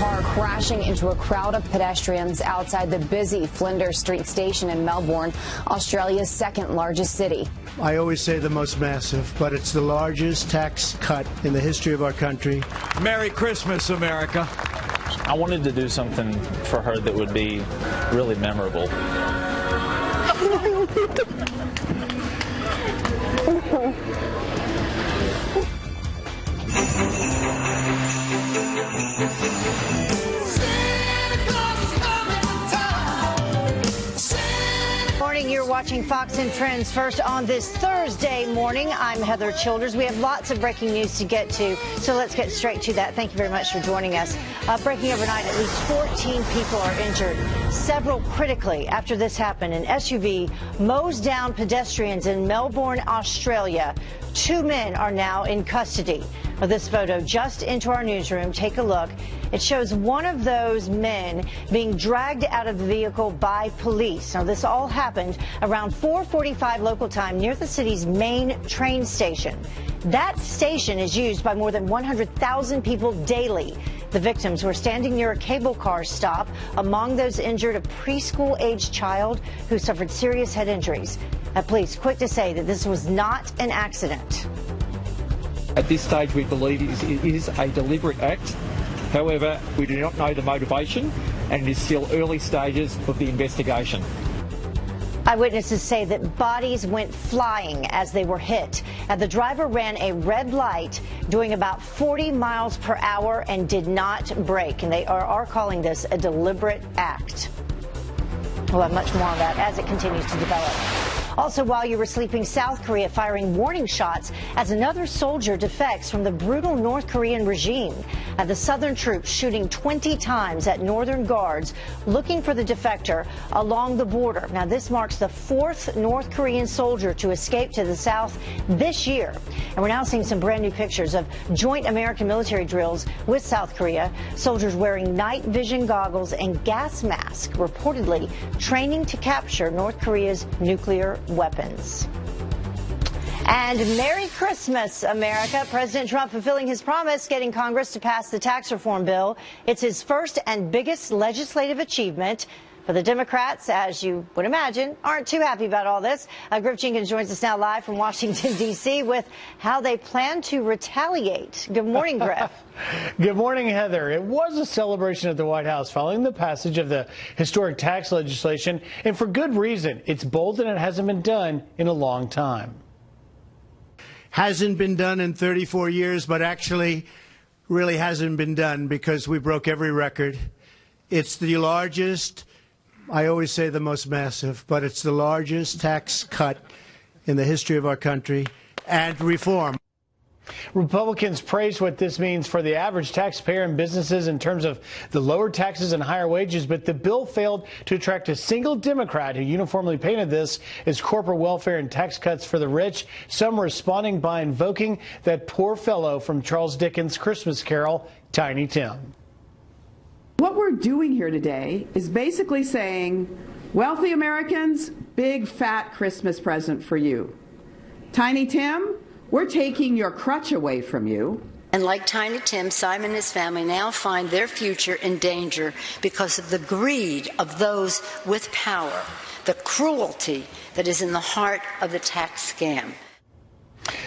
car crashing into a crowd of pedestrians outside the busy Flinders Street station in Melbourne, Australia's second largest city. I always say the most massive, but it's the largest tax cut in the history of our country. Merry Christmas, America. I wanted to do something for her that would be really memorable. You're watching Fox and Friends First on this Thursday morning. I'm Heather Childers. We have lots of breaking news to get to, so let's get straight to that. Thank you very much for joining us. Breaking overnight, at least 14 people are injured, several critically after this happened. An SUV mows down pedestrians in Melbourne, Australia. 2 men are now in custody. Well, this photo just into our newsroom. Take a look. It shows one of those men being dragged out of the vehicle by police. Now, this all happened around 4:45 local time near the city's main train station. That station is used by more than 100,000 people daily. The victims were standing near a cable car stop. Among those injured, a preschool-aged child who suffered serious head injuries. Police quick to say that this was not an accident. At this stage, we believe it is a deliberate act. However, we do not know the motivation, and it is still early stages of the investigation. Eyewitnesses say that bodies went flying as they were hit. The driver ran a red light doing about 40 miles per hour and did not brake. And they are calling this a deliberate act. We'll have much more on that as it continues to develop. Also, while you were sleeping, South Korea firing warning shots as another soldier defects from the brutal North Korean regime. The southern troops shooting 20 times at northern guards looking for the defector along the border. Now, this marks the 4th North Korean soldier to escape to the south this year. And we're now seeing some brand new pictures of joint American military drills with South Korea. Soldiers wearing night vision goggles and gas masks, reportedly training to capture North Korea's nuclear weapons. And Merry Christmas, America. President Trump fulfilling his promise, getting Congress to pass the tax reform bill. It's his first and biggest legislative achievement. For the Democrats, as you would imagine, aren't too happy about all this. Griff Jenkins joins us now live from Washington, D.C. with how they plan to retaliate. Good morning, Griff. Good morning, Heather. It was a celebration at the White House following the passage of the historic tax legislation, and for good reason. It's bold and it hasn't been done in a long time. Hasn't been done in 34 years, but actually really hasn't been done because we broke every record. It's the largest, I always say the most massive, but it's the largest tax cut in the history of our country and reform. Republicans praised what this means for the average taxpayer and businesses in terms of the lower taxes and higher wages, but the bill failed to attract a single Democrat who uniformly painted this as corporate welfare and tax cuts for the rich, some responding by invoking that poor fellow from Charles Dickens' Christmas Carol, Tiny Tim. What we're doing here today is basically saying, wealthy Americans, big fat Christmas present for you. Tiny Tim, we're taking your crutch away from you. And like Tiny Tim, Simon and his family now find their future in danger because of the greed of those with power, the cruelty that is in the heart of the tax scam.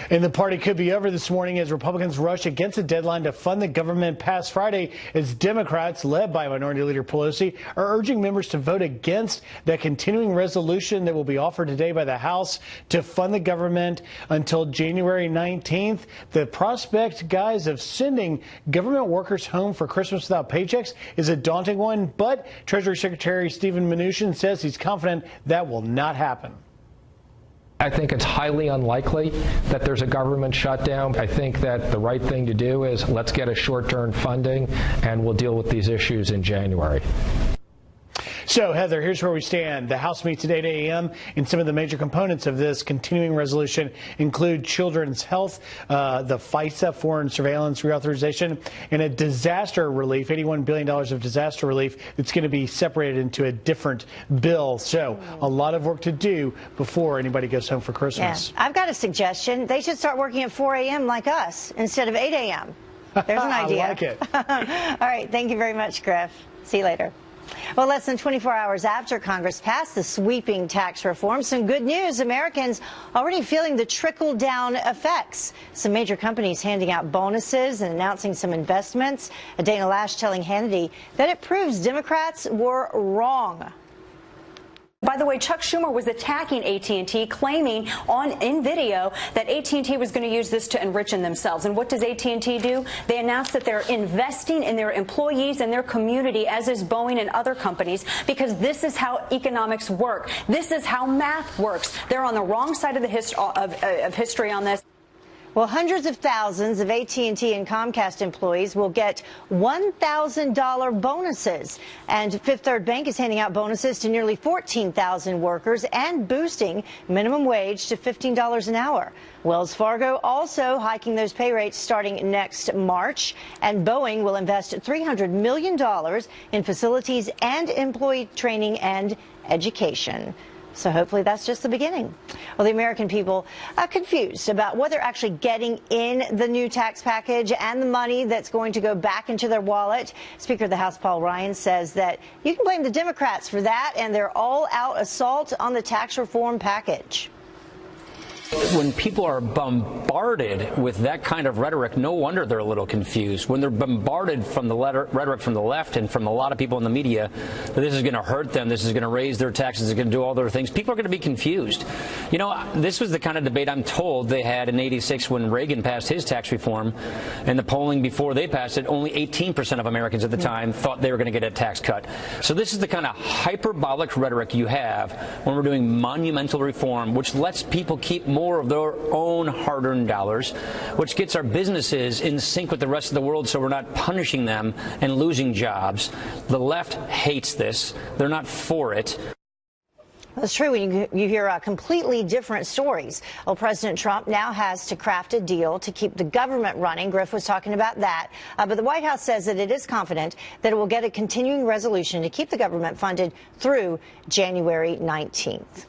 And the party could be over this morning as Republicans rush against a deadline to fund the government past Friday as Democrats, led by Minority Leader Pelosi, are urging members to vote against that continuing resolution that will be offered today by the House to fund the government until January 19th. The prospect, guys, of sending government workers home for Christmas without paychecks is a daunting one, but Treasury Secretary Steven Mnuchin says he's confident that will not happen. I think it's highly unlikely that there's a government shutdown. I think that the right thing to do is let's get a short-term funding and we'll deal with these issues in January. So, Heather, here's where we stand. The House meets at 8 a.m. and some of the major components of this continuing resolution include children's health, the FISA foreign surveillance reauthorization, and a disaster relief, $81 billion of disaster relief that's going to be separated into a different bill. So a lot of work to do before anybody goes home for Christmas. Yeah. I've got a suggestion. They should start working at 4 a.m. like us instead of 8 a.m. There's an idea. I like it. All right. Thank you very much, Griff. See you later. Well, less than 24 hours after Congress passed the sweeping tax reform, some good news. Americans already feeling the trickle-down effects. Some major companies handing out bonuses and announcing some investments. Dana Lash telling Hannity that it proves Democrats were wrong. By the way, Chuck Schumer was attacking AT&T, claiming in video that AT&T was going to use this to enrich themselves. And what does AT&T do? They announced that they're investing in their employees and their community, as is Boeing and other companies, because this is how economics work. This is how math works. They're on the wrong side of the history on this. Well, hundreds of thousands of AT&T and Comcast employees will get $1,000 bonuses. And Fifth Third Bank is handing out bonuses to nearly 14,000 workers and boosting minimum wage to $15 an hour. Wells Fargo also hiking those pay rates starting next March. And Boeing will invest $300 million in facilities and employee training and education. So hopefully that's just the beginning. Well, the American people are confused about what they're actually getting in the new tax package and the money that's going to go back into their wallet. Speaker of the House Paul Ryan says that you can blame the Democrats for that and their all-out assault on the tax reform package. When people are bombarded with that kind of rhetoric, no wonder they're a little confused. When they're bombarded from the rhetoric from the left and from a lot of people in the media that this is going to hurt them, this is going to raise their taxes, it's going to do all their things, people are going to be confused. You know, this was the kind of debate I'm told they had in '86 when Reagan passed his tax reform, and the polling before they passed it, only 18% of Americans at the time thought they were going to get a tax cut. So this is the kind of hyperbolic rhetoric you have when we're doing monumental reform, which lets people keep more of their own hard-earned dollars, which gets our businesses in sync with the rest of the world so we're not punishing them and losing jobs. The left hates this. They're not for it. That's true when you hear completely different stories. Well, President Trump now has to craft a deal to keep the government running. Griff was talking about that. But the White House says that it is confident that it will get a continuing resolution to keep the government funded through January 19th.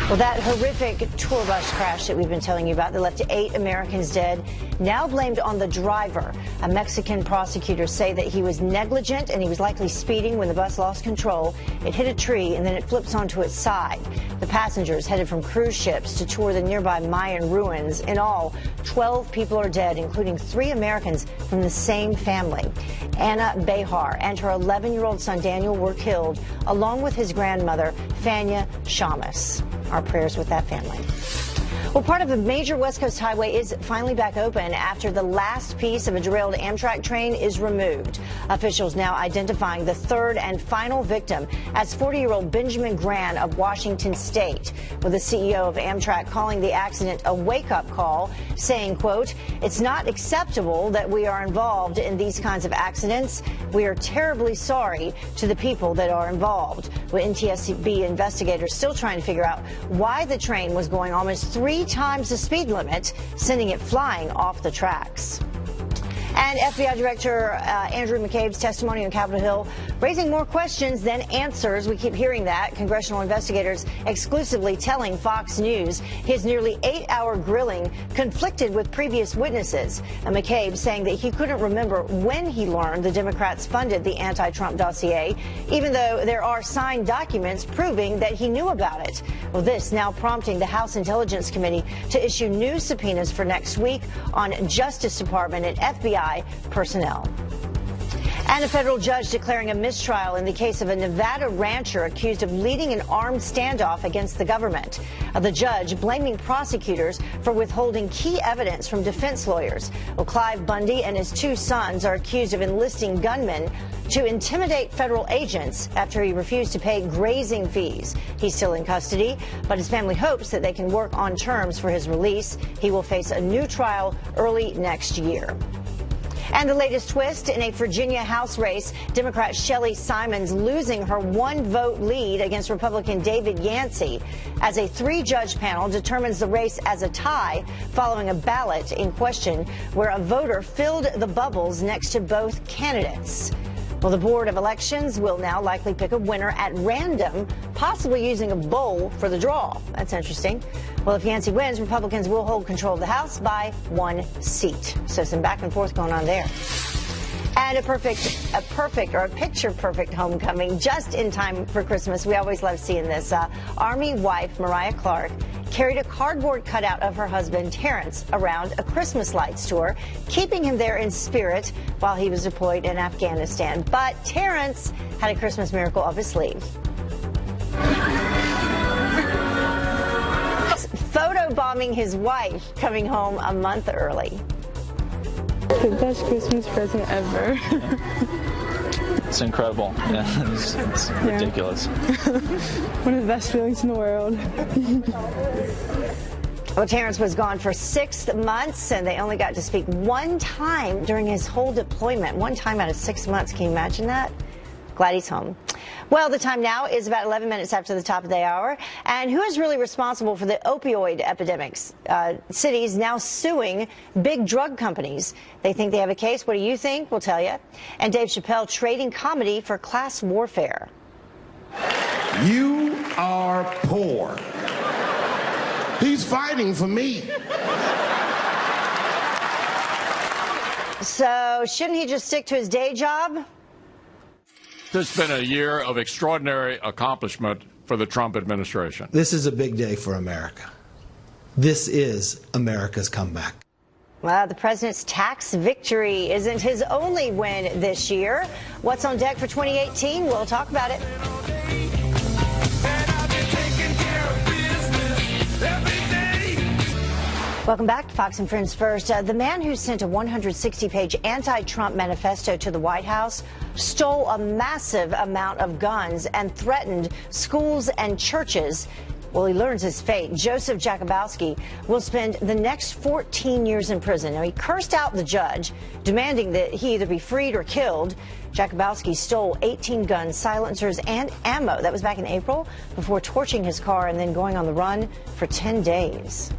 Well, that horrific tour bus crash that we've been telling you about that left 8 Americans dead, now blamed on the driver. A Mexican prosecutors say that he was negligent and he was likely speeding when the bus lost control. It hit a tree and then it flips onto its side. The passengers headed from cruise ships to tour the nearby Mayan ruins. In all, 12 people are dead, including 3 Americans from the same family. Anna Behar and her 11-year-old son Daniel were killed, along with his grandmother, Fania Shamus. Our prayers with that family. Well, part of the major West Coast highway is finally back open after the last piece of a derailed Amtrak train is removed. Officials now identifying the third and final victim as 40-year-old Benjamin Gran of Washington State, with the CEO of Amtrak calling the accident a wake-up call, saying, quote, "It's not acceptable that we are involved in these kinds of accidents. We are terribly sorry to the people that are involved." With NTSB investigators still trying to figure out why the train was going almost 3 times the speed limit, sending it flying off the tracks. And FBI Director Andrew McCabe's testimony on Capitol Hill raising more questions than answers. We keep hearing that. Congressional investigators exclusively telling Fox News his nearly 8-hour grilling conflicted with previous witnesses. And McCabe saying that he couldn't remember when he learned the Democrats funded the anti-Trump dossier, even though there are signed documents proving that he knew about it. Well, this now prompting the House Intelligence Committee to issue new subpoenas for next week on Justice Department and FBI personnel. And a federal judge declaring a mistrial in the case of a Nevada rancher accused of leading an armed standoff against the government. The judge blaming prosecutors for withholding key evidence from defense lawyers. Well, Clive Bundy and his 2 sons are accused of enlisting gunmen to intimidate federal agents after he refused to pay grazing fees. He's still in custody, but his family hopes that they can work on terms for his release. He will face a new trial early next year. And the latest twist in a Virginia House race, Democrat Shelley Simons losing her 1-vote lead against Republican David Yancey as a 3-judge panel determines the race as a tie following a ballot in question where a voter filled the bubbles next to both candidates. Well, the Board of Elections will now likely pick a winner at random, possibly using a bowl for the draw. That's interesting. Well, if Yancey wins, Republicans will hold control of the House by 1 seat. So some back and forth going on there. And a picture-perfect homecoming just in time for Christmas. We always love seeing this. Army wife Mariah Clark carried a cardboard cutout of her husband, Terrence, around a Christmas lights tour, keeping him there in spirit while he was deployed in Afghanistan. But Terrence had a Christmas miracle up his sleeve. Photobombing his wife coming home a month early. The best Christmas present ever. It's incredible. Yeah, it's ridiculous. One of the best feelings in the world. Well, Terrence was gone for 6 months, and they only got to speak one time during his whole deployment. One time out of 6 months. Can you imagine that? Glad he's home. Well, the time now is about 11 minutes after the top of the hour. And who is really responsible for the opioid epidemics? Cities now suing big drug companies. They think they have a case. What do you think? We'll tell you. And Dave Chappelle trading comedy for class warfare. You are poor. He's fighting for me. So shouldn't he just stick to his day job? This has been a year of extraordinary accomplishment for the Trump administration. This is a big day for America. This is America's comeback. Well, the president's tax victory isn't his only win this year. What's on deck for 2018? We'll talk about it. Welcome back to Fox and Friends First. The man who sent a 160-page anti-Trump manifesto to the White House stole a massive amount of guns and threatened schools and churches. Well, he learns his fate. Joseph Jakubowski will spend the next 14 years in prison. Now, he cursed out the judge, demanding that he either be freed or killed. Jakubowski stole 18 guns, silencers, and ammo. That was back in April, before torching his car and then going on the run for 10 days.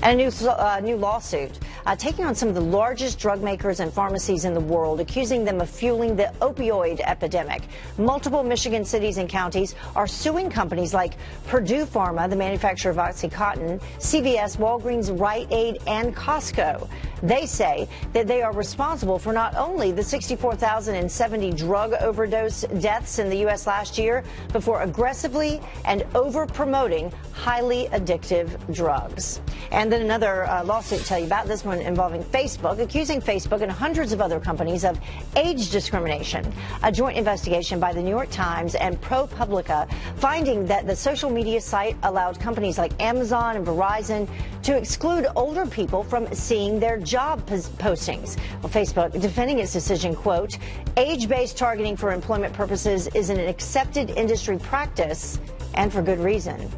And a new lawsuit taking on some of the largest drug makers and pharmacies in the world, accusing them of fueling the opioid epidemic. Multiple Michigan cities and counties are suing companies like Purdue Pharma, the manufacturer of OxyContin, CVS, Walgreens, Rite Aid, and Costco. They say that they are responsible for not only the 64,070 drug overdose deaths in the U.S. last year, but for aggressively and over-promoting highly addictive drugs. And then another lawsuit to tell you about, this one involving Facebook, accusing Facebook and hundreds of other companies of age discrimination. A joint investigation by the New York Times and ProPublica finding that the social media site allowed companies like Amazon and Verizon to exclude older people from seeing their job postings. Well, Facebook defending its decision, quote, age-based targeting for employment purposes is an accepted industry practice, and for good reason.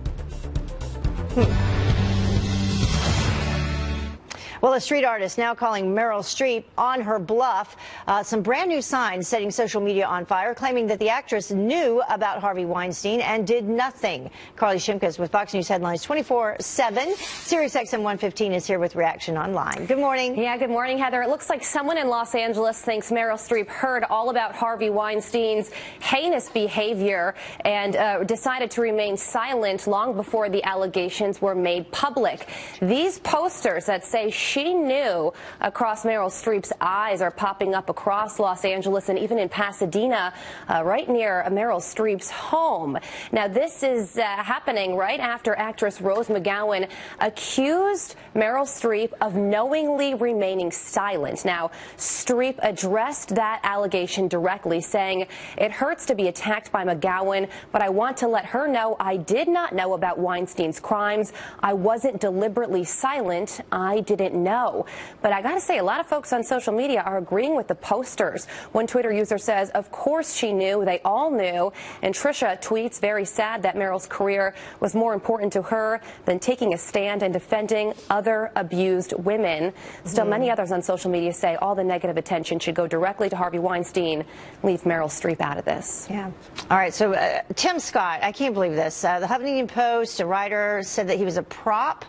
Well, a street artist now calling Meryl Streep on her bluff. Some brand new signs setting social media on fire, claiming that the actress knew about Harvey Weinstein and did nothing. Carly Shimkus with Fox News Headlines 24/7. Sirius XM 115 is here with Reaction Online. Good morning. Yeah, good morning, Heather. It looks like someone in Los Angeles thinks Meryl Streep heard all about Harvey Weinstein's heinous behavior and decided to remain silent long before the allegations were made public. These posters that say she knew across Meryl Streep's eyes are popping up across Los Angeles and even in Pasadena, right near Meryl Streep's home. Now, this is happening right after actress Rose McGowan accused Meryl Streep of knowingly remaining silent. Now, Streep addressed that allegation directly, saying, "It hurts to be attacked by McGowan, but I want to let her know I did not know about Weinstein's crimes. I wasn't deliberately silent. I didn't know." But I got to say, a lot of folks on social media are agreeing with the posters. One Twitter user says, "Of course she knew. They all knew." And Trisha tweets, "Very sad that Meryl's career was more important to her than taking a stand and defending other abused women." Still, many others on social media say all the negative attention should go directly to Harvey Weinstein. Leave Meryl Streep out of this. Yeah. All right. So Tim Scott, I can't believe this. The Huffington Post, a writer, said that he was a prop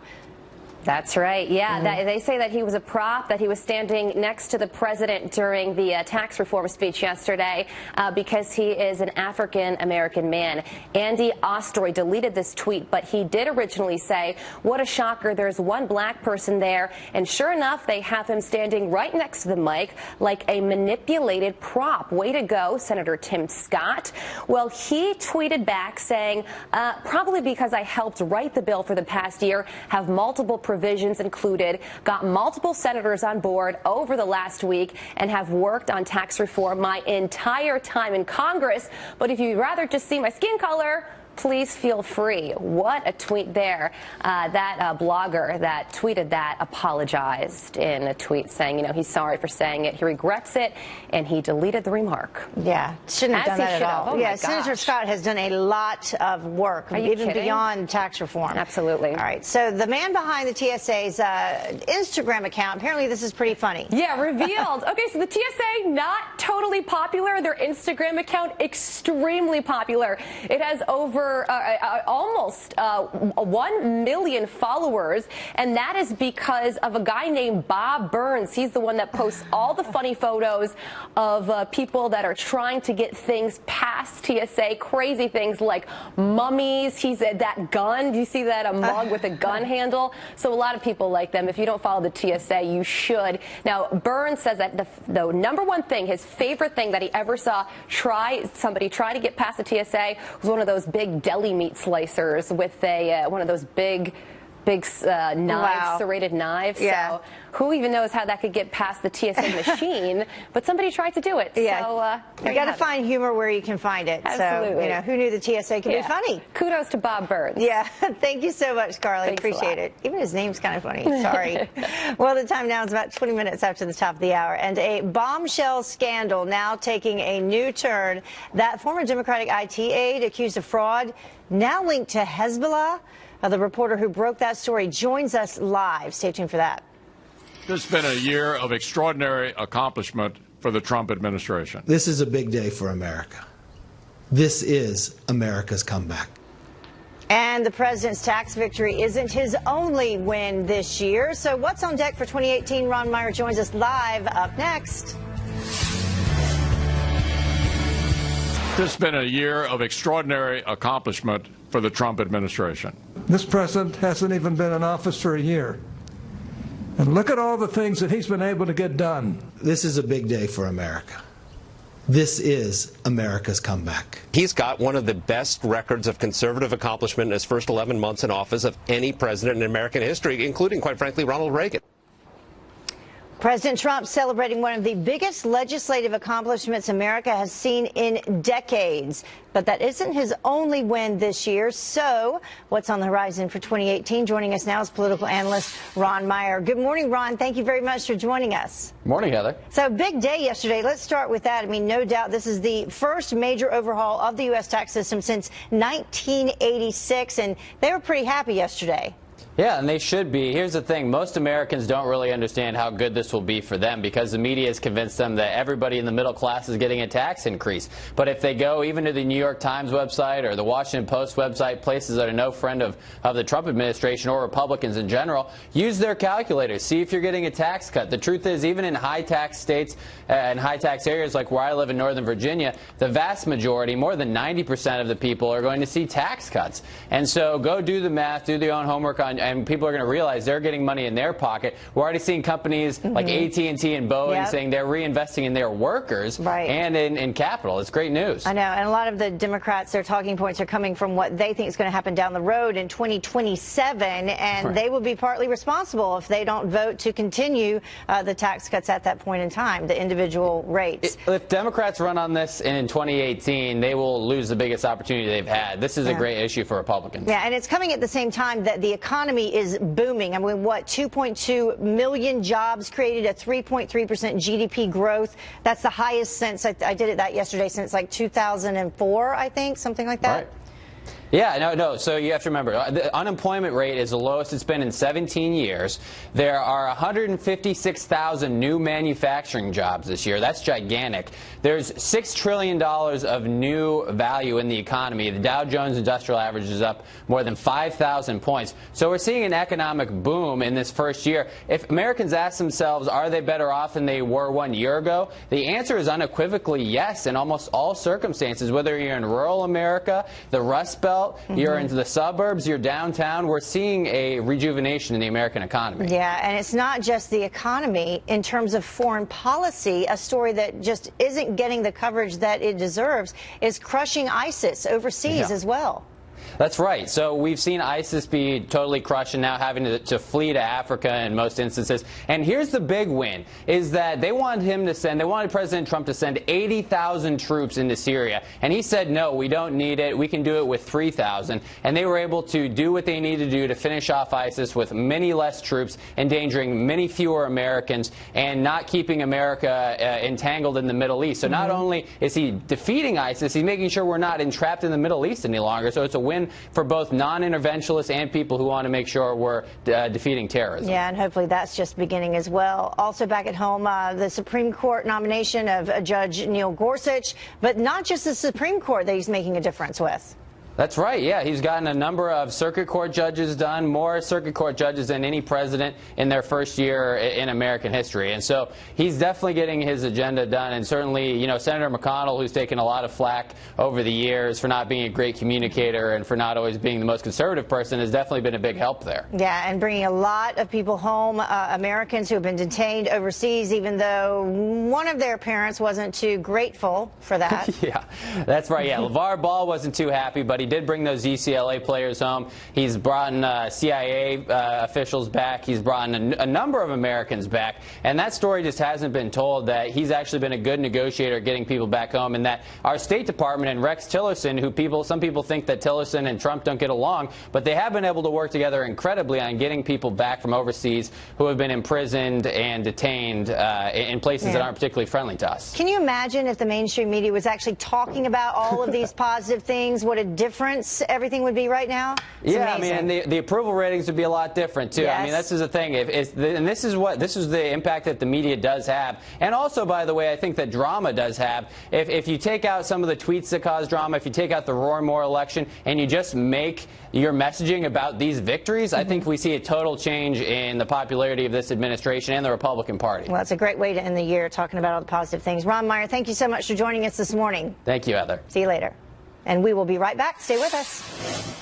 That's right. Yeah, they say that he was a prop, that he was standing next to the president during the tax reform speech yesterday because he is an African-American man. Andy Ostroy deleted this tweet, but he did originally say, what a shocker, there's one black person there, and sure enough, they have him standing right next to the mic like a manipulated prop. Way to go, Senator Tim Scott. Well, he tweeted back saying, probably because I helped write the bill for the past year, have multiple provisions included, got multiple senators on board over the last week, and have worked on tax reform my entire time in Congress. But if you'd rather just see my skin color, please feel free. What a tweet there. That blogger that tweeted that apologized in a tweet saying, you know, he's sorry for saying it. He regrets it, and he deleted the remark. Yeah, shouldn't have done that at all. Oh yeah, Senator Scott has done a lot of work, even beyond tax reform. Absolutely. All right, so the man behind the TSA's Instagram account, apparently this is pretty funny. Yeah, revealed. Okay, so the TSA, not totally popular. Their Instagram account, extremely popular. It has over almost 1 million followers, and that is because of a guy named Bob Burns. He's the one that posts all the funny photos of people that are trying to get things past TSA, crazy things like mummies. He's that gun. Do you see that? A mug with a gun handle. So a lot of people like them. If you don't follow the TSA, you should. Now, Burns says that the number one thing, his favorite thing that he ever saw somebody try to get past the TSA was one of those big deli meat slicers with a one of those big knives, serrated knives. Yeah. So who even knows how that could get past the TSA machine? But somebody tried to do it. Yeah. So you got to find humor where you can find it. Absolutely. So, you know, who knew the TSA could be funny? Kudos to Bob Burns. Yeah. Thank you so much, Carly. Thanks Appreciate it. Even his name's kind of funny. Sorry. Well, the time now is about 20 minutes after the top of the hour, and a bombshell scandal now taking a new turn. That former Democratic IT aide accused of fraud, now linked to Hezbollah. The reporter who broke that story joins us live. Stay tuned for that. This has been a year of extraordinary accomplishment for the Trump administration. This is a big day for America. This is America's comeback. And the president's tax victory isn't his only win this year. So what's on deck for 2018? Ron Meyer joins us live up next. This has been a year of extraordinary accomplishment for the Trump administration. This president hasn't even been in office for a year. And look at all the things that he's been able to get done. This is a big day for America. This is America's comeback. He's got one of the best records of conservative accomplishment in his first 11 months in office of any president in American history, including, quite frankly, Ronald Reagan. President Trump celebrating one of the biggest legislative accomplishments America has seen in decades. But that isn't his only win this year. So what's on the horizon for 2018? Joining us now is political analyst Ron Meyer. Good morning, Ron. Thank you very much for joining us. Morning, Heather. So big day yesterday. Let's start with that. I mean, no doubt this is the first major overhaul of the U.S. tax system since 1986, and they were pretty happy yesterday. Yeah, and they should be. Here's the thing. Most Americans don't really understand how good this will be for them because the media has convinced them that everybody in the middle class is getting a tax increase. But if they go even to the New York Times website or the Washington Post website, places that are no friend of the Trump administration or Republicans in general, use their calculators. See if you're getting a tax cut. The truth is, even in high-tax states and high-tax areas like where I live in Northern Virginia, the vast majority, more than 90% of the people, are going to see tax cuts. And so go do the math, do your own homework on, and people are going to realize they're getting money in their pocket. We're already seeing companies like AT&T and Boeing saying they're reinvesting in their workers and in capital. It's great news. I know, and a lot of the Democrats, their talking points are coming from what they think is going to happen down the road in 2027, and they will be partly responsible if they don't vote to continue the tax cuts at that point in time, the individual rates. If Democrats run on this in 2018, they will lose the biggest opportunity they've had. This is a great issue for Republicans. Yeah, and it's coming at the same time that the economy is booming. I mean, what, 2.2 million jobs created, a 3.3% GDP growth. That's the highest since, I did that yesterday, since like 2004, I think, something like that. Right. Yeah, no. So you have to remember, the unemployment rate is the lowest it's been in 17 years. There are 156,000 new manufacturing jobs this year. That's gigantic. There's $6 trillion of new value in the economy. The Dow Jones Industrial Average is up more than 5,000 points. So we're seeing an economic boom in this first year. If Americans ask themselves, are they better off than they were 1 year ago? The answer is unequivocally yes in almost all circumstances, whether you're in rural America, the Rust Belt, you're into the suburbs, you're downtown. We're seeing a rejuvenation in the American economy. Yeah, and it's not just the economy. In terms of foreign policy, a story that just isn't getting the coverage that it deserves is crushing ISIS overseas as well. That's right. So we've seen ISIS be totally crushed and now having to flee to Africa in most instances. And here's the big win, is that they wanted President Trump to send 80,000 troops into Syria. And he said, no, we don't need it. We can do it with 3,000. And they were able to do what they needed to do to finish off ISIS with many less troops, endangering many fewer Americans, and not keeping America entangled in the Middle East. So not only is he defeating ISIS, he's making sure we're not entrapped in the Middle East any longer. So it's a win for both non-interventionists and people who want to make sure we're defeating terrorism. Yeah, and hopefully that's just beginning as well. Also back at home, the Supreme Court nomination of Judge Neil Gorsuch, but not just the Supreme Court that he's making a difference with. That's right, yeah. He's gotten a number of circuit court judges done, more circuit court judges than any president in their first year in American history. And so he's definitely getting his agenda done. And certainly, you know, Senator McConnell, who's taken a lot of flack over the years for not being a great communicator and for not always being the most conservative person, has definitely been a big help there. Yeah, and bringing a lot of people home, Americans who have been detained overseas, even though one of their parents wasn't too grateful for that. Yeah, that's right. Yeah, LeVar Ball wasn't too happy, but he did bring those UCLA players home. He's brought in CIA officials back. He's brought in a number of Americans back. And that story just hasn't been told, that he's actually been a good negotiator getting people back home, and that our State Department and Rex Tillerson, who some people think that Tillerson and Trump don't get along, but they have been able to work together incredibly on getting people back from overseas who have been imprisoned and detained in places that aren't particularly friendly to us. Can you imagine if the mainstream media was actually talking about all of these positive things? What a difference everything would be right now? It's amazing. I mean, the approval ratings would be a lot different too. I mean, this is the thing. And this is the impact that the media does have, and also, by the way, I think that drama does have. If you take out some of the tweets that cause drama, if you take out the Roy Moore election, and you just make your messaging about these victories, I think we see a total change in the popularity of this administration and the Republican Party. Well, it's a great way to end the year, talking about all the positive things. Ron Meyer, thank you so much for joining us this morning. Thank you, Heather. See you later. And we will be right back. Stay with us.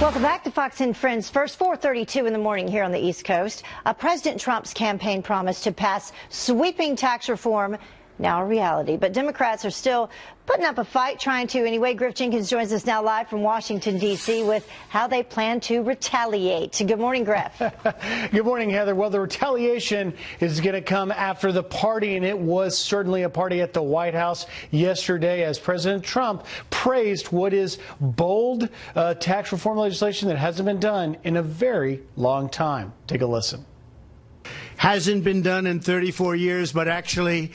Welcome back to Fox and Friends. First, 4:32 in the morning here on the East Coast. President Trump's campaign promise to pass sweeping tax reform, now a reality. But Democrats are still putting up a fight, trying to anyway. Griff Jenkins joins us now live from Washington, D.C. with how they plan to retaliate. Good morning, Griff. Good morning, Heather. Well, the retaliation is going to come after the party, and it was certainly a party at the White House yesterday as President Trump praised what is bold tax reform legislation that hasn't been done in a very long time. Take a listen. Hasn't been done in 34 years, but actually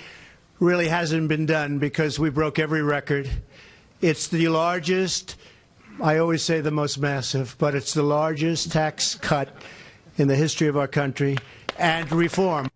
really hasn't been done because we broke every record. It's the largest, I always say the most massive, but it's the largest tax cut in the history of our country, and reform.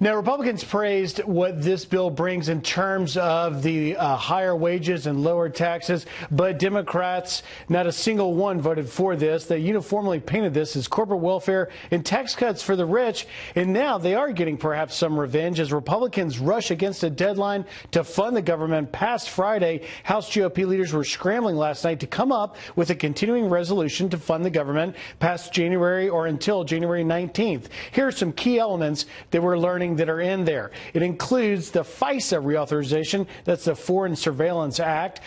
Now, Republicans praised what this bill brings in terms of the higher wages and lower taxes, but Democrats, not a single one voted for this. They uniformly painted this as corporate welfare and tax cuts for the rich, and now they are getting perhaps some revenge as Republicans rush against a deadline to fund the government. Past Friday, House GOP leaders were scrambling last night to come up with a continuing resolution to fund the government past January or until January 19th. Here are some key elements that we're learning that are in there. It includes the FISA reauthorization. That's the Foreign Surveillance Act.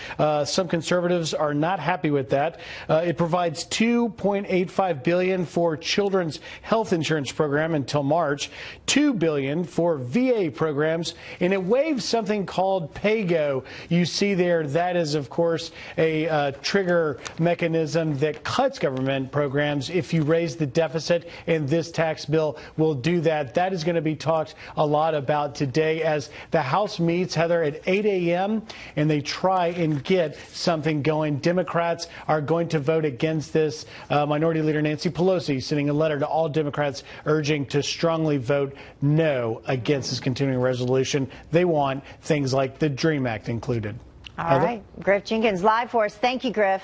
Some conservatives are not happy with that. It provides $2.85 billion for children's health insurance program until March, $2 billion for VA programs, and it waives something called PAYGO. You see there, that is, of course, a trigger mechanism that cuts government programs if you raise the deficit, and this tax bill will do that. That is going to be talked talked a lot about today as the House meets, Heather, at 8 a.m. and they try and get something going. Democrats are going to vote against this. Minority Leader Nancy Pelosi sending a letter to all Democrats urging to strongly vote no against this continuing resolution. They want things like the DREAM Act included. All right. Griff Jenkins live for us. Thank you, Griff.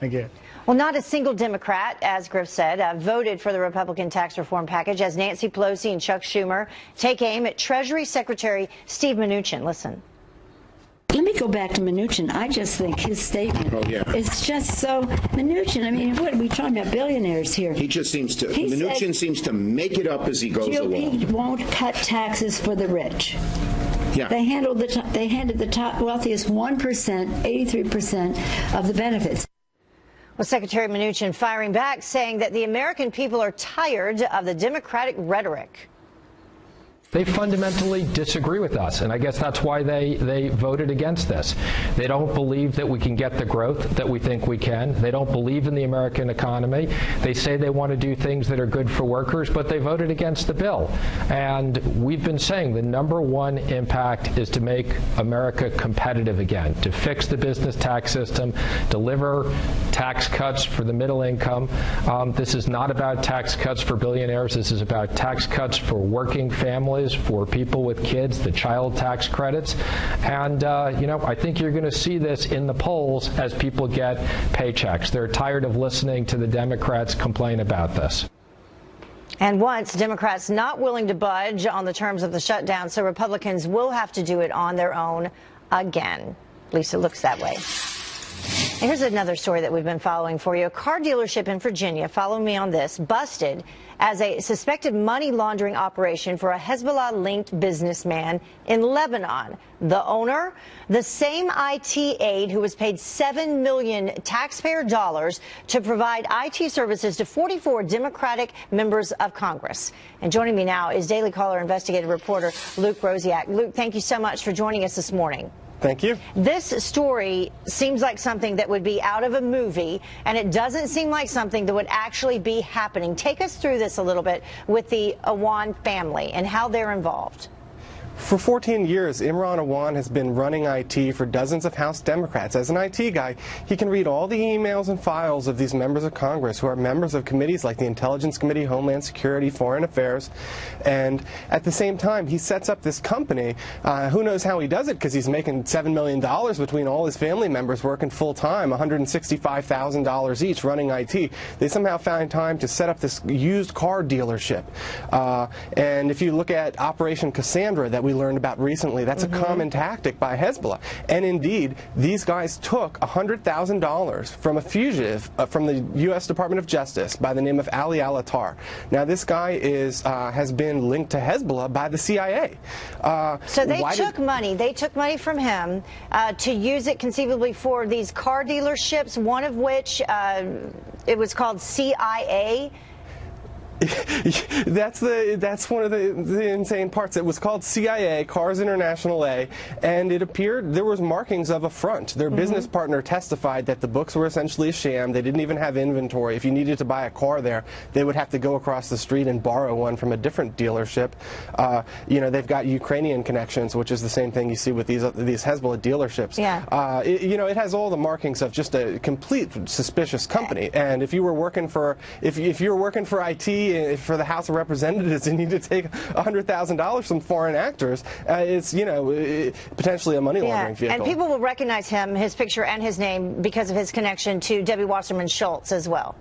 Thank you. Well, not a single Democrat, as Griff said, voted for the Republican tax reform package as Nancy Pelosi and Chuck Schumer take aim at Treasury Secretary Steve Mnuchin. Listen. Let me go back to Mnuchin. I just think his statement is just so Mnuchin. I mean, what are we talking about? Billionaires here. He just seems to. Mnuchin seems to make it up as he goes along. He won't cut taxes for the rich. Yeah. They handed the top wealthiest 1%, 83% of the benefits. Well, Secretary Mnuchin firing back, saying that the American people are tired of the Democratic rhetoric. They fundamentally disagree with us, and I guess that's why they voted against this. They don't believe that we can get the growth that we think we can. They don't believe in the American economy. They say they want to do things that are good for workers, but they voted against the bill. And we've been saying the number one impact is to make America competitive again, to fix the business tax system, deliver tax cuts for the middle income. This is not about tax cuts for billionaires. This is about tax cuts for working families, for people with kids, the child tax credits. And, I think you're going to see this in the polls as people get paychecks. They're tired of listening to the Democrats complain about this. And once Democrats not willing to budge on the terms of the shutdown, so Republicans will have to do it on their own again. At least it looks that way. And here's another story that we've been following for you. A car dealership in Virginia, follow me on this, busted as a suspected money laundering operation for a Hezbollah-linked businessman in Lebanon. The owner, the same IT aide who was paid $7 million taxpayer dollars to provide IT services to 44 Democratic members of Congress. And joining me now is Daily Caller investigative reporter Luke Rosiak. Luke, thank you so much for joining us this morning. Thank you. This story seems like something that would be out of a movie, and it doesn't seem like something that would actually be happening. Take us through this a little bit with the Awan family and how they're involved. For 14 years, Imran Awan has been running IT for dozens of House Democrats. As an IT guy, he can read all the emails and files of these members of Congress who are members of committees like the Intelligence Committee, Homeland Security, Foreign Affairs. And at the same time, he sets up this company. Who knows how he does it, because he's making $7 million between all his family members working full-time, $165,000 each running IT. They somehow found time to set up this used car dealership. And if you look at Operation Cassandra that we learned about recently, that's a common tactic by Hezbollah. And indeed, these guys took $100,000 from a fugitive from the U.S. Department of Justice by the name of Ali Al-Attar. Now, this guy has been linked to Hezbollah by the CIA. So they took money. They took money from him to use it conceivably for these car dealerships, one of which it was called CIA. That's one of the insane parts. It was called CIA, Cars International A, and it appeared there was markings of a front. Their business partner testified that the books were essentially a sham. They didn't even have inventory. If you needed to buy a car there, they would have to go across the street and borrow one from a different dealership. They've got Ukrainian connections, which is the same thing you see with these Hezbollah dealerships. Yeah. It has all the markings of just a complete suspicious company. And if you were working for IT for the House of Representatives and need to take $100,000 from foreign actors, it's potentially a money laundering vehicle. And people will recognize him, his picture and his name, because of his connection to Debbie Wasserman Schultz as well.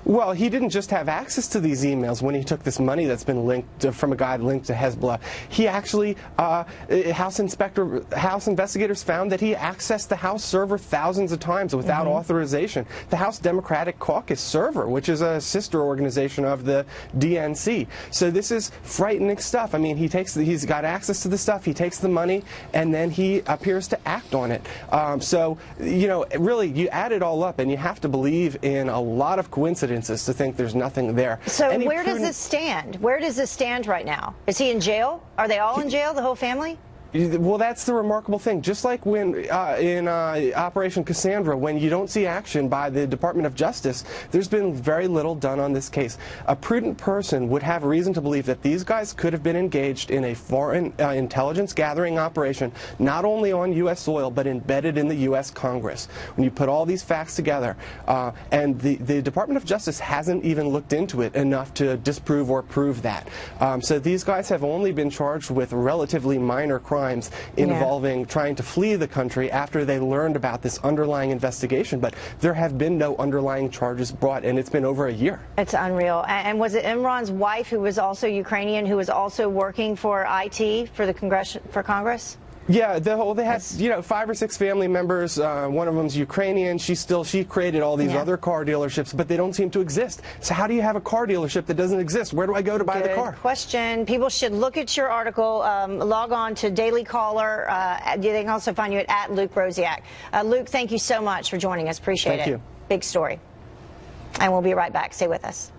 Well, he didn't just have access to these emails when he took this money that's been linked from a guy linked to Hezbollah. He actually, House investigators found that he accessed the House server thousands of times without authorization. The House Democratic Caucus server, which is a sister organization of the DNC. So this is frightening stuff. I mean, he's got access to the stuff, he takes the money, and then he appears to act on it. Really, you add it all up, and you have to believe in a lot of coincidences to think there's nothing there. So where does this stand? Where does this stand right now? Is he in jail? Are they all in jail, the whole family? Well, that's the remarkable thing. Just like when in Operation Cassandra, when you don't see action by the Department of Justice, there's been very little done on this case. A prudent person would have reason to believe that these guys could have been engaged in a foreign intelligence gathering operation, not only on U.S. soil, but embedded in the U.S. Congress. When you put all these facts together, and the Department of Justice hasn't even looked into it enough to disprove or prove that. So these guys have only been charged with relatively minor crimes involving trying to flee the country after they learned about this underlying investigation, but there have been no underlying charges brought, and it's been over a year. It's unreal. And was it Imran's wife, who was also Ukrainian, who was also working for IT for the Congress? Yeah, they had 5 or 6 family members. One of them's Ukrainian. She created all these other car dealerships, but they don't seem to exist. So how do you have a car dealership that doesn't exist? Where do I go to buy the car? Good question. People should look at your article. Log on to Daily Caller. They can also find you at Luke Rosiak. Luke, thank you so much for joining us. Appreciate it. Thank you. Big story. And we'll be right back. Stay with us.